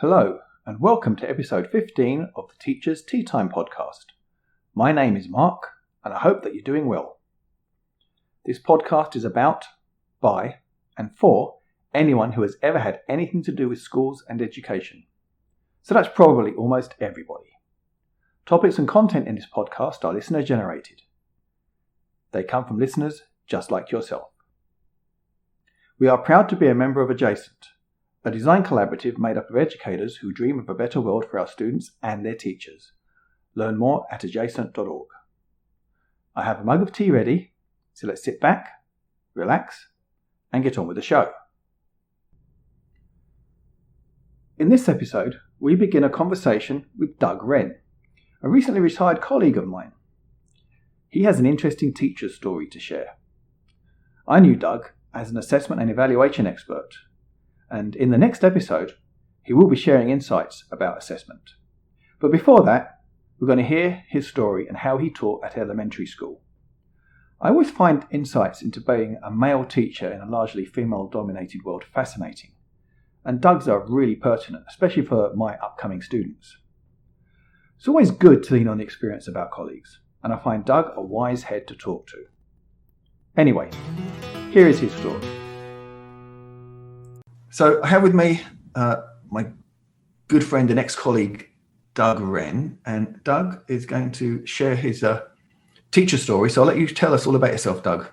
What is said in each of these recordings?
Hello, and welcome to episode 15 of the Teacher's Tea Time podcast. My name is Mark, and I hope that you're doing well. This podcast is about, by, and for anyone who has ever had anything to do with schools and education. So that's probably almost everybody. Topics and content in this podcast are listener generated. They come from listeners just like yourself. We are proud to be a member of Adjacent, a design collaborative made up of educators who dream of a better world for our students and their teachers. Learn more at adjacent.org. I have a mug of tea ready, so let's sit back, relax, and get on with the show. In this episode, we begin a conversation with Doug Wren, a recently retired colleague of mine. He has an interesting teacher story to share. I knew Doug as an assessment and evaluation expert, and in the next episode, he will be sharing insights about assessment. But before that, we're going to hear his story and how he taught at elementary school. I always find insights into being a male teacher in a largely female-dominated world fascinating, and Doug's are really pertinent, especially for my upcoming students. It's always good to lean on the experience of our colleagues, and I find Doug a wise head to talk to. Anyway, here is his story. So I have with me my good friend and ex-colleague, Doug Wren, and Doug is going to share his teacher story. So I'll let you tell us all about yourself, Doug.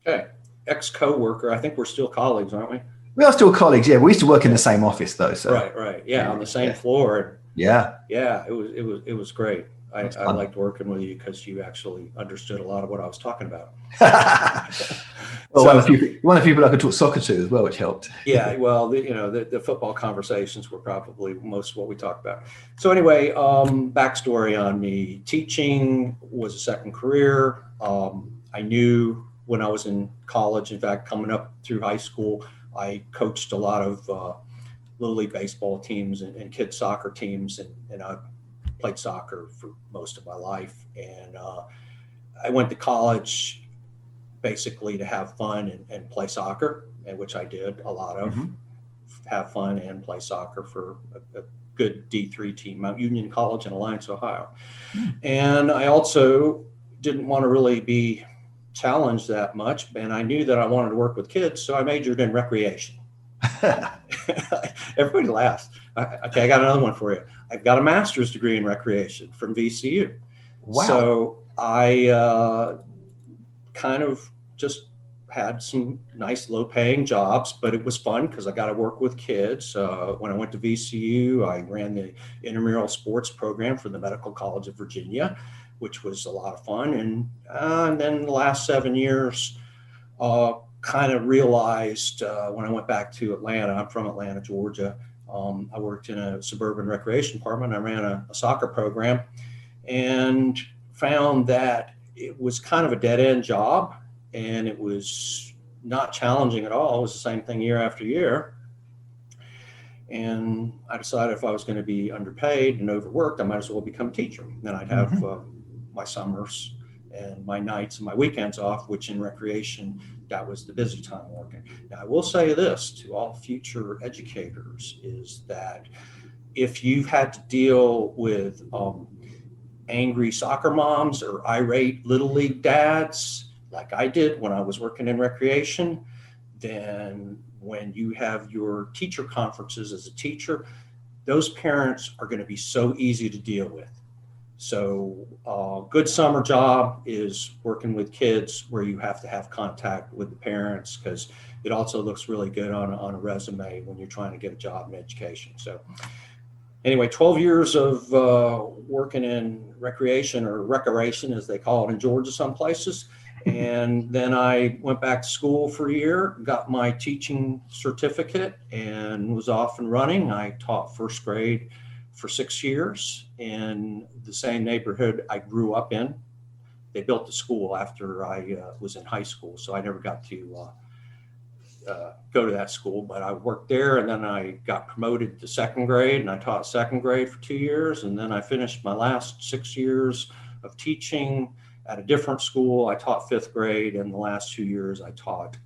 Okay. Ex-co-worker. I think we're still colleagues, aren't we? We are still colleagues, yeah. We used to work in the same office, though. So. Right. Yeah, on the same floor. Yeah. Yeah, it was great. I liked working with you because you actually understood a lot of what I was talking about. Well, one of the people I could talk soccer to as well, which helped. Yeah, well, the football conversations were probably most of what we talked about. So anyway, backstory on me. Teaching was a second career. I knew when I was in college, in fact, coming up through high school, I coached a lot of Little League baseball teams and kids soccer teams, and I played soccer for most of my life. And I went to college basically to have fun and play soccer, and which I did a lot of, have fun and play soccer for a good D3 team, Mount Union College in Alliance, Ohio. And I also didn't want to really be challenged that much, and I knew that I wanted to work with kids, so I majored in recreation. Everybody laughs. Okay, I got another one for you. I've got a master's degree in recreation from VCU. Wow. So I kind of just had some nice low-paying jobs, but it was fun because I got to work with kids. When I went to VCU, I ran the intramural sports program for the Medical College of Virginia, which was a lot of fun. And then the last 7 years, kind of realized when I went back to Atlanta, I'm from Atlanta, Georgia. I worked in a suburban recreation department. I ran a soccer program and found that it was kind of a dead-end job, and it was not challenging at all. It was the same thing year after year. And I decided if I was going to be underpaid and overworked, I might as well become a teacher. Then I'd have my summers and my nights and my weekends off, which in recreation, that was the busy time working. Now, I will say this to all future educators is that if you've had to deal with angry soccer moms or irate Little League dads, like I did when I was working in recreation, then when you have your teacher conferences as a teacher, those parents are going to be so easy to deal with. So a good summer job is working with kids where you have to have contact with the parents, because it also looks really good on a resume when you're trying to get a job in education. So anyway, 12 years of working in recreation, or recreation as they call it in Georgia, some places. And then I went back to school for a year, got my teaching certificate, and was off and running. I taught first grade for 6 years in the same neighborhood I grew up in. They built the school after I was in high school, so I never got to go to that school, but I worked there, and then I got promoted to second grade, and I taught second grade for 2 years, and then I finished my last 6 years of teaching at a different school. I taught fifth grade, and the last 2 years I taught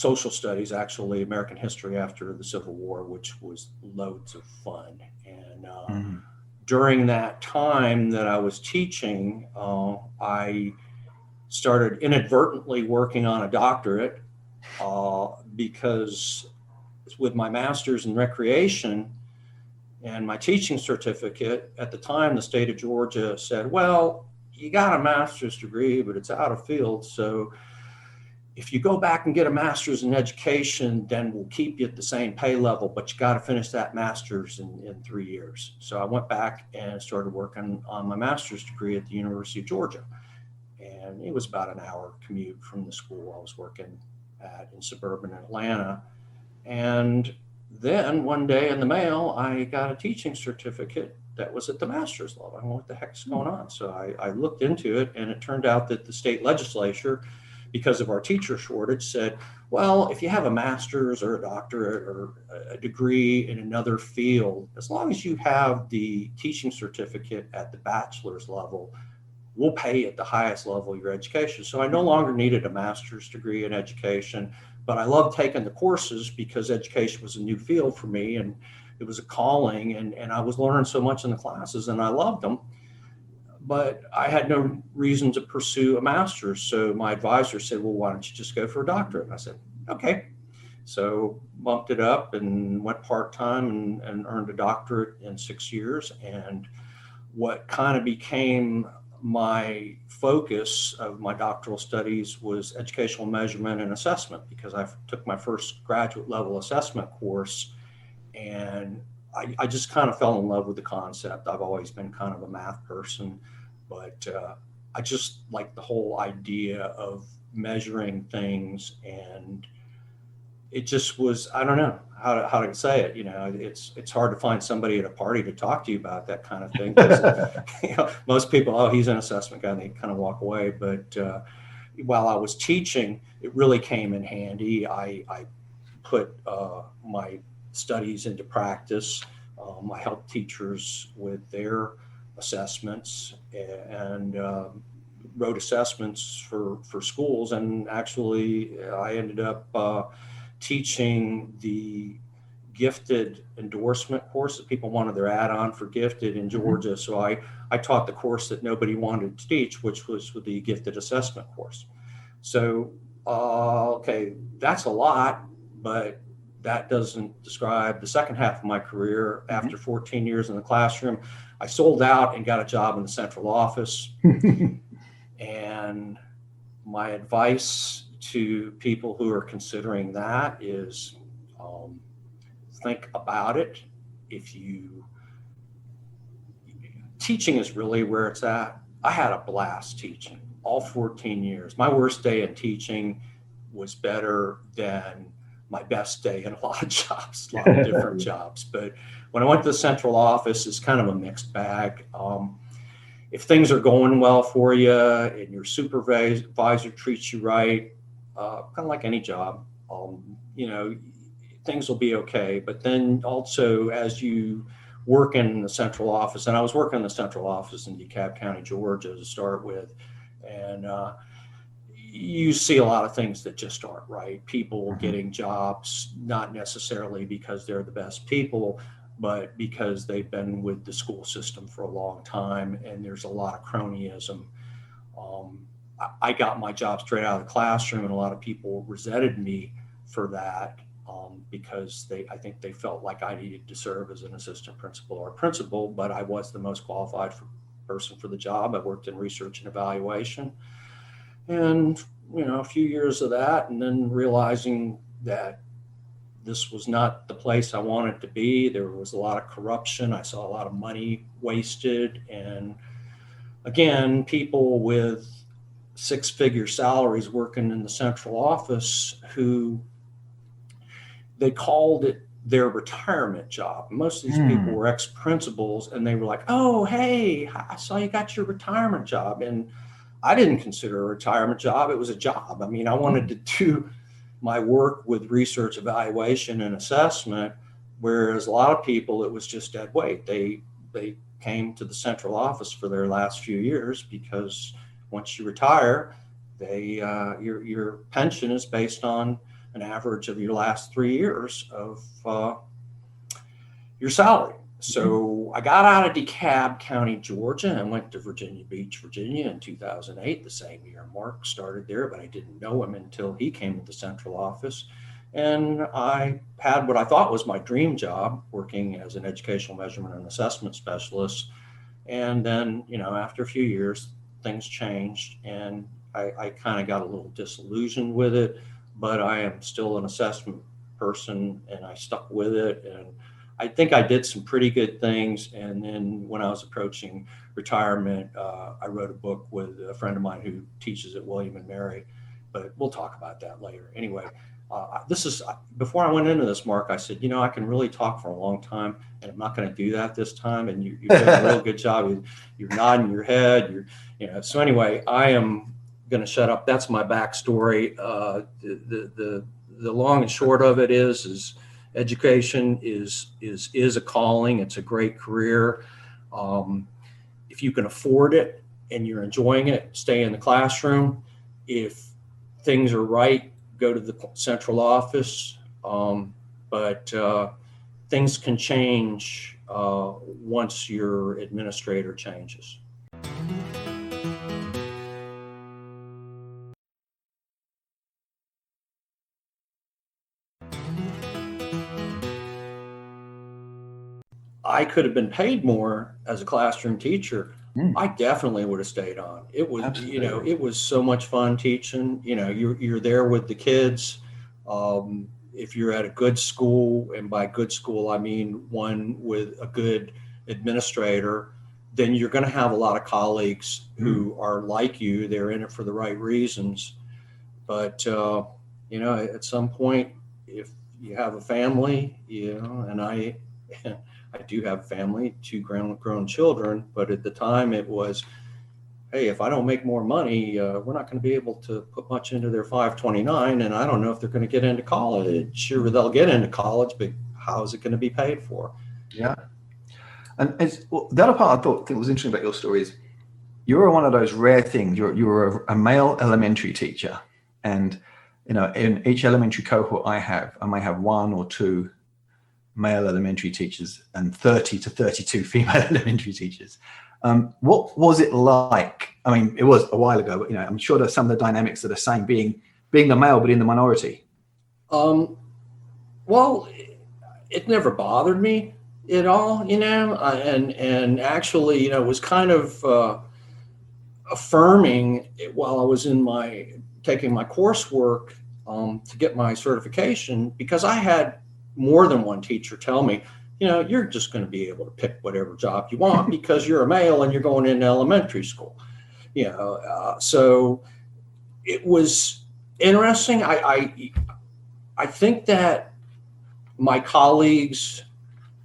social studies, actually American history after the Civil War, which was loads of fun. And during that time that I was teaching, I started inadvertently working on a doctorate because with my master's in recreation and my teaching certificate, at the time, the state of Georgia said, well, you got a master's degree, but it's out of field. So if you go back and get a master's in education, then we'll keep you at the same pay level, but you got to finish that master's in 3 years. So I went back and started working on my master's degree at the University of Georgia. And it was about an hour commute from the school I was working at in suburban Atlanta. And then one day in the mail, I got a teaching certificate that was at the master's level. I don't know what the heck's going on. So I looked into it, and it turned out that the state legislature, because of our teacher shortage, said, well, if you have a master's or a doctorate or a degree in another field, as long as you have the teaching certificate at the bachelor's level, we'll pay at the highest level of your education. So I no longer needed a master's degree in education, but I loved taking the courses because education was a new field for me, and it was a calling, and I was learning so much in the classes, and I loved them. But I had no reason to pursue a master's. So my advisor said, well, why don't you just go for a doctorate? And I said, okay. So bumped it up and went part-time and earned a doctorate in 6 years. And what kind of became my focus of my doctoral studies was educational measurement and assessment, because I took my first graduate level assessment course, and I just kind of fell in love with the concept. I've always been kind of a math person, but I just like the whole idea of measuring things, and it just was, I don't know how to say it. You know, it's hard to find somebody at a party to talk to you about that kind of thing. You know, most people, oh, he's an assessment guy, and they kind of walk away. But while I was teaching, it really came in handy. I put my studies into practice. I helped teachers with their assessments and wrote assessments for schools. And actually, I ended up teaching the gifted endorsement course that people wanted their add-on for gifted in Georgia. So I taught the course that nobody wanted to teach, which was the gifted assessment course. So, okay, that's a lot, but that doesn't describe the second half of my career. After 14 years in the classroom, I sold out and got a job in the central office. And my advice to people who are considering that is think about it. Teaching is really where it's at. I had a blast teaching all 14 years. My worst day in teaching was better than my best day in a lot of jobs, a lot of different jobs. But when I went to the central office, it's kind of a mixed bag. If things are going well for you and your supervisor treats you right, kind of like any job, you know, things will be okay. But then also, as you work in the central office, and I was working in the central office in DeKalb County, Georgia to start with, and you see a lot of things that just aren't right. People getting jobs, not necessarily because they're the best people, but because they've been with the school system for a long time, and there's a lot of cronyism. I got my job straight out of the classroom, and a lot of people resented me for that because I think they felt like I needed to serve as an assistant principal or principal, but I was the most qualified person for the job. I worked in research and evaluation. And, you know, a few years of that, and then realizing that this was not the place I wanted to be. There was a lot of corruption. I saw a lot of money wasted. And again, people with six-figure salaries working in the central office who they called it their retirement job. Most of these people were ex-principals, and they were like, oh, hey, I saw you got your retirement job. And I didn't consider a retirement job. It was a job. I mean, I wanted to do my work with research, evaluation, and assessment, whereas a lot of people, it was just dead weight. They came to the central office for their last few years because once you retire, your pension is based on an average of your last 3 years of your salary. So I got out of DeKalb County, Georgia, and went to Virginia Beach, Virginia in 2008, the same year Mark started there, but I didn't know him until he came to the central office. And I had what I thought was my dream job, working as an educational measurement and assessment specialist. And then, after a few years, things changed, and I kind of got a little disillusioned with it, but I am still an assessment person, and I stuck with it. And I think I did some pretty good things. And then when I was approaching retirement, I wrote a book with a friend of mine who teaches at William and Mary, but we'll talk about that later. Anyway, before I went into this, Mark, I said, I can really talk for a long time, and I'm not going to do that this time. And you're doing a real good job. You're nodding your head. So anyway, I am going to shut up. That's my backstory. The long and short of it is education is a calling. It's a great career. If you can afford it and you're enjoying it, stay in the classroom. If things are right, go to the central office. But things can change once your administrator changes. I could have been paid more as a classroom teacher. I definitely would have stayed on. It was, Absolutely. it was so much fun teaching. You're there with the kids. If you're at a good school, and by good school I mean one with a good administrator, then you're going to have a lot of colleagues who are like you. They're in it for the right reasons. But at some point, if you have a family, and I do have a family, 2 grown children, but at the time it was, hey, if I don't make more money, we're not going to be able to put much into their 529, and I don't know if they're going to get into college. Sure, they'll get into college, but how is it going to be paid for? Yeah. And the other part I thought was interesting about your story is you were one of those rare things. You were a male elementary teacher, and in each elementary cohort I may have 1 or 2 male elementary teachers and 30 to 32 female elementary teachers. What was it like? I mean, it was a while ago, but I'm sure there's some of the dynamics that are same, being the male but in the minority. Well, it never bothered me at all, and actually, it was kind of affirming while I was taking my coursework to get my certification, because I had more than one teacher tell me, you're just going to be able to pick whatever job you want because you're a male and you're going into elementary school. So it was interesting. I think that my colleagues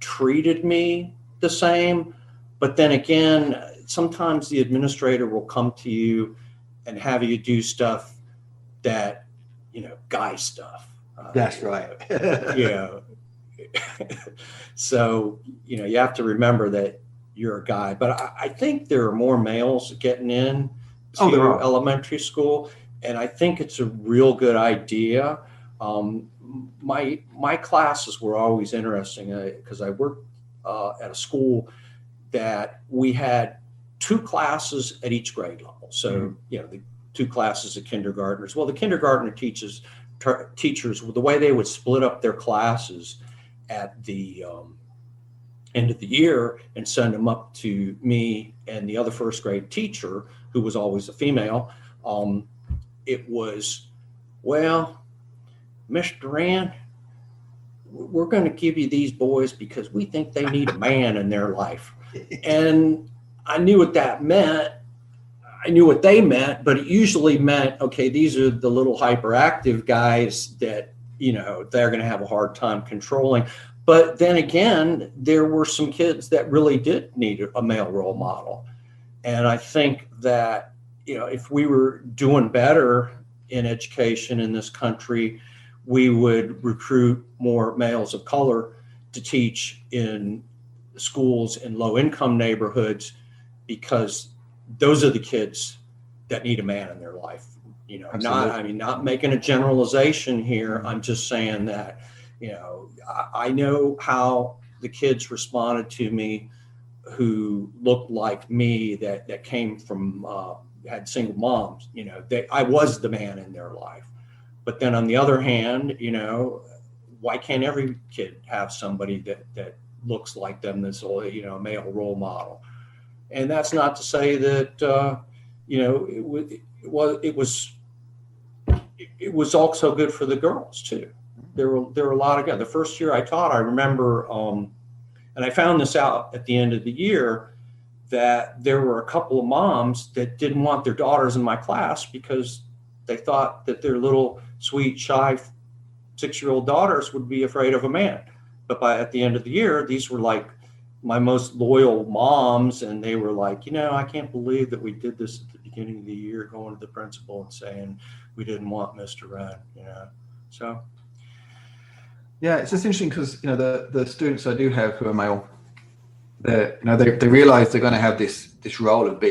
treated me the same, but then again, sometimes the administrator will come to you and have you do stuff that, guy stuff. That's right. So, you have to remember that you're a guy, but I think there are more males getting in to elementary school, and I think it's a real good idea. My classes were always interesting because I worked at a school that we had 2 classes at each grade level. So, the 2 classes of kindergartners. Well, the kindergartner teachers, the way they would split up their classes at the end of the year and send them up to me and the other first grade teacher, who was always a female, it was, well, Mr. Wren, we're going to give you these boys because we think they need a man in their life. And I knew what that meant. I knew what they meant, but it usually meant, okay, these are the little hyperactive guys that, they're going to have a hard time controlling. But then again, there were some kids that really did need a male role model. And I think that, if we were doing better in education in this country, we would recruit more males of color to teach in schools in low-income neighborhoods, because those are the kids that need a man in their life. Absolutely. not making a generalization here. I'm just saying that, I know how the kids responded to me who looked like me that came from, had single moms, I was the man in their life. But then on the other hand, why can't every kid have somebody that looks like them, this, male role model? And that's not to say that, it was also good for the girls too. There were a lot of guys. The first year I taught, I remember, and I found this out at the end of the year, that there were a couple of moms that didn't want their daughters in my class because they thought that their little sweet, shy 6-year-old daughters would be afraid of a man. But at the end of the year, these were like my most loyal moms, and they were like, I can't believe that we did this at the beginning of the year, going to the principal and saying we didn't want Mr. Wren, So. Yeah, it's just interesting because the students I do have who are male, they realise they're going to have this role of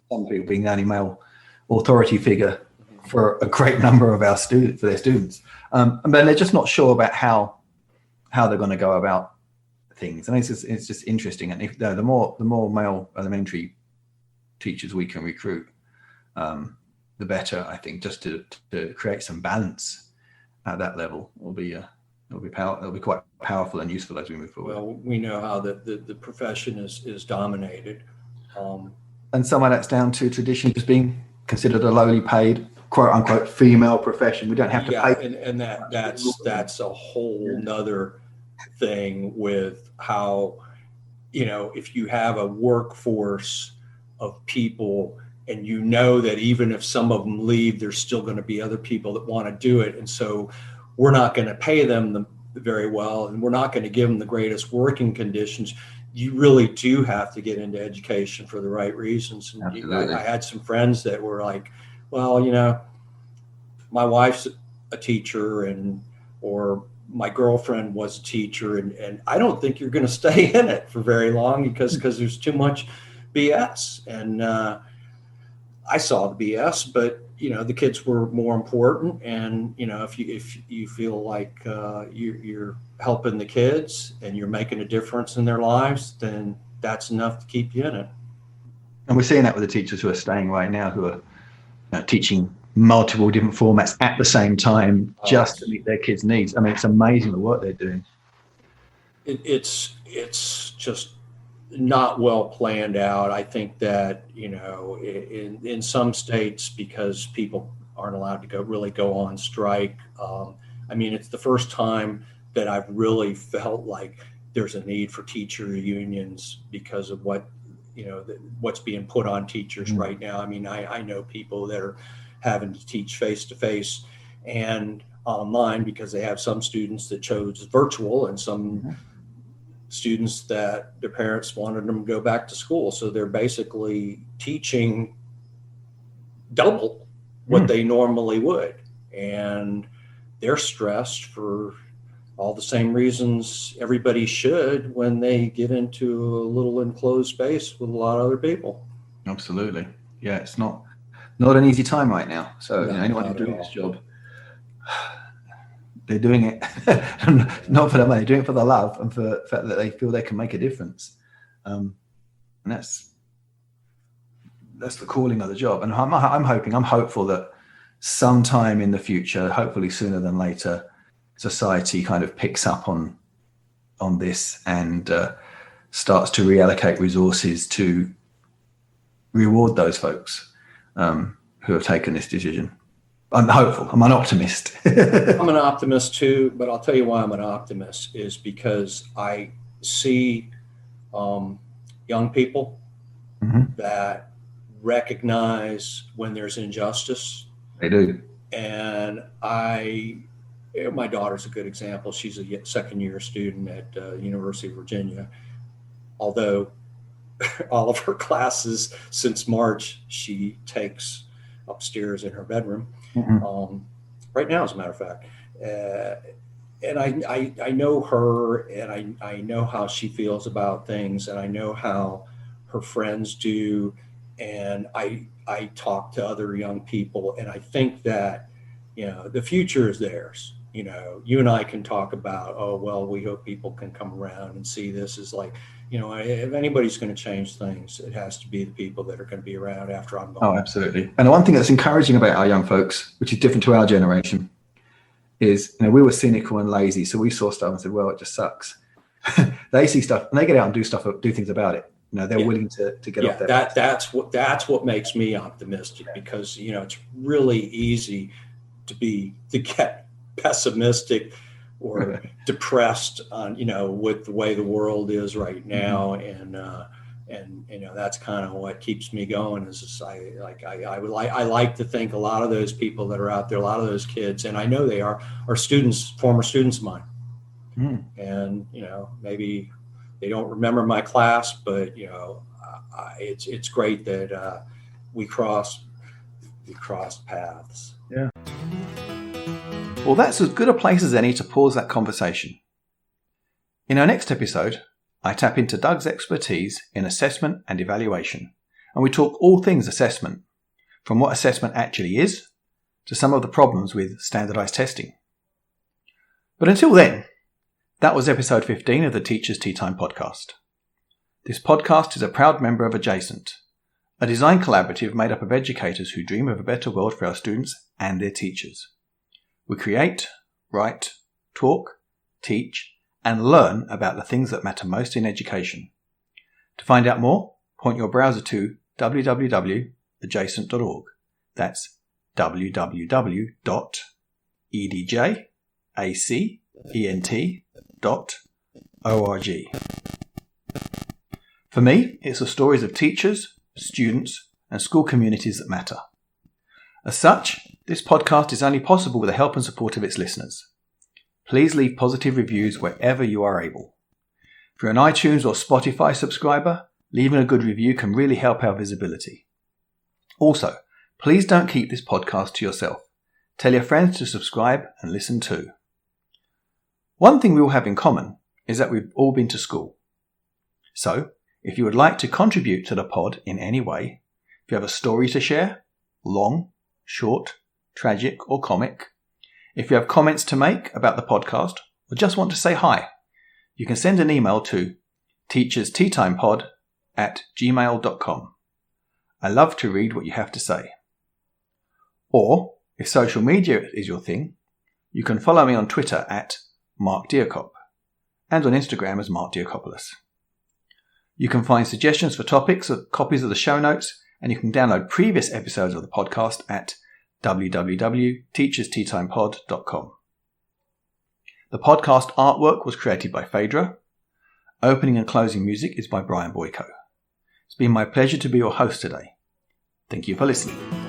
some people being the only male authority figure for a great number of our students, for their students, and then they're just not sure about how they're going to go about things. And it's just interesting. And if the more male elementary teachers we can recruit, the better, I think, just to create some balance at that level will be quite powerful and useful as we move forward. Well, we know how the profession is dominated. And some of that's down to tradition just being considered a lowly paid, quote unquote, female profession. We don't have to pay. And that's a whole nother thing with how, if you have a workforce of people and that even if some of them leave, there's still going to be other people that want to do it. And so we're not going to pay them very well, and we're not going to give them the greatest working conditions. You really do have to get into education for the right reasons. And I had some friends that were like, well, my wife's a teacher or my girlfriend was a teacher, and I don't think you're going to stay in it for very long because there's too much BS. And I saw the BS, but the kids were more important. And if you feel like you're helping the kids and you're making a difference in their lives, then that's enough to keep you in it. And we're seeing that with the teachers who are staying right now, who are teaching multiple different formats at the same time, just to meet their kids' needs. I mean, it's amazing the work they're doing. It's just not well planned out. I think that in some states, because people aren't allowed to go on strike. It's the first time that I've really felt like there's a need for teacher unions because of what's being put on teachers right now. I know people that are having to teach face to face and online because they have some students that chose virtual and some students that their parents wanted them to go back to school. So they're basically teaching double what they normally would. And they're stressed for all the same reasons everybody should when they get into a little enclosed space with a lot of other people. Absolutely. Yeah, it's not an easy time right now. So anyone who's doing this job, they're doing it not for the money, they're doing it for the love and for the fact that they feel they can make a difference. And that's the calling of the job. And I'm hopeful that sometime in the future, hopefully sooner than later, society kind of picks up on this and starts to reallocate resources to reward those folks who have taken this decision. I'm hopeful. I'm an optimist. I'm an optimist too, but I'll tell you why I'm an optimist is because I see young people that recognize when there's injustice. They do. And my daughter's a good example. She's a second-year student at University of Virginia. Although all of her classes since March, she takes upstairs in her bedroom. Right now, as a matter of fact. And I know her, and I know how she feels about things, and I know how her friends do. And I I talk to other young people, and I think that, the future is theirs. You and I can talk about, oh, well, we hope people can come around and see this as like, if anybody's going to change things, it has to be the people that are going to be around after I'm gone. Oh, absolutely. And the one thing that's encouraging about our young folks, which is different to our generation, is, we were cynical and lazy. So we saw stuff and said, well, it just sucks. They see stuff and they get out and do things about it. They're willing to get off their that's what makes me optimistic, because, it's really easy to get pessimistic or depressed on, with the way the world is right now. And that's kind of what keeps me going, is I like to think a lot of those people that are out there, a lot of those kids, and I know they are students, former students of mine. And, maybe they don't remember my class, but, it's great that we crossed paths. Yeah. Well, that's as good a place as any to pause that conversation. In our next episode, I tap into Doug's expertise in assessment and evaluation, and we talk all things assessment, from what assessment actually is to some of the problems with standardized testing. But until then, that was episode 15 of the Teachers Tea Time podcast. This podcast is a proud member of Adjacent, a design collaborative made up of educators who dream of a better world for our students and their teachers. We create, write, talk, teach, and learn about the things that matter most in education. To find out more, point your browser to www.adjacent.org. That's www.edjacent.org. For me, it's the stories of teachers, students, and school communities that matter. As such, this podcast is only possible with the help and support of its listeners. Please leave positive reviews wherever you are able. If you're an iTunes or Spotify subscriber, leaving a good review can really help our visibility. Also, please don't keep this podcast to yourself. Tell your friends to subscribe and listen too. One thing we all have in common is that we've all been to school. So, if you would like to contribute to the pod in any way, if you have a story to share, long, short, tragic, or comic, if you have comments to make about the podcast, or just want to say hi, you can send an email to teachersteatimepod@gmail.com. I love to read what you have to say. Or, if social media is your thing, you can follow me on Twitter at Mark Diakop and on Instagram as Mark Diakopoulos. You can find suggestions for topics, copies of the show notes, and you can download previous episodes of the podcast at www.teachersteatimepod.com. The podcast artwork was created by Phaedra. Opening and closing music is by Brian Boyko. It's been my pleasure to be your host today. Thank you for listening.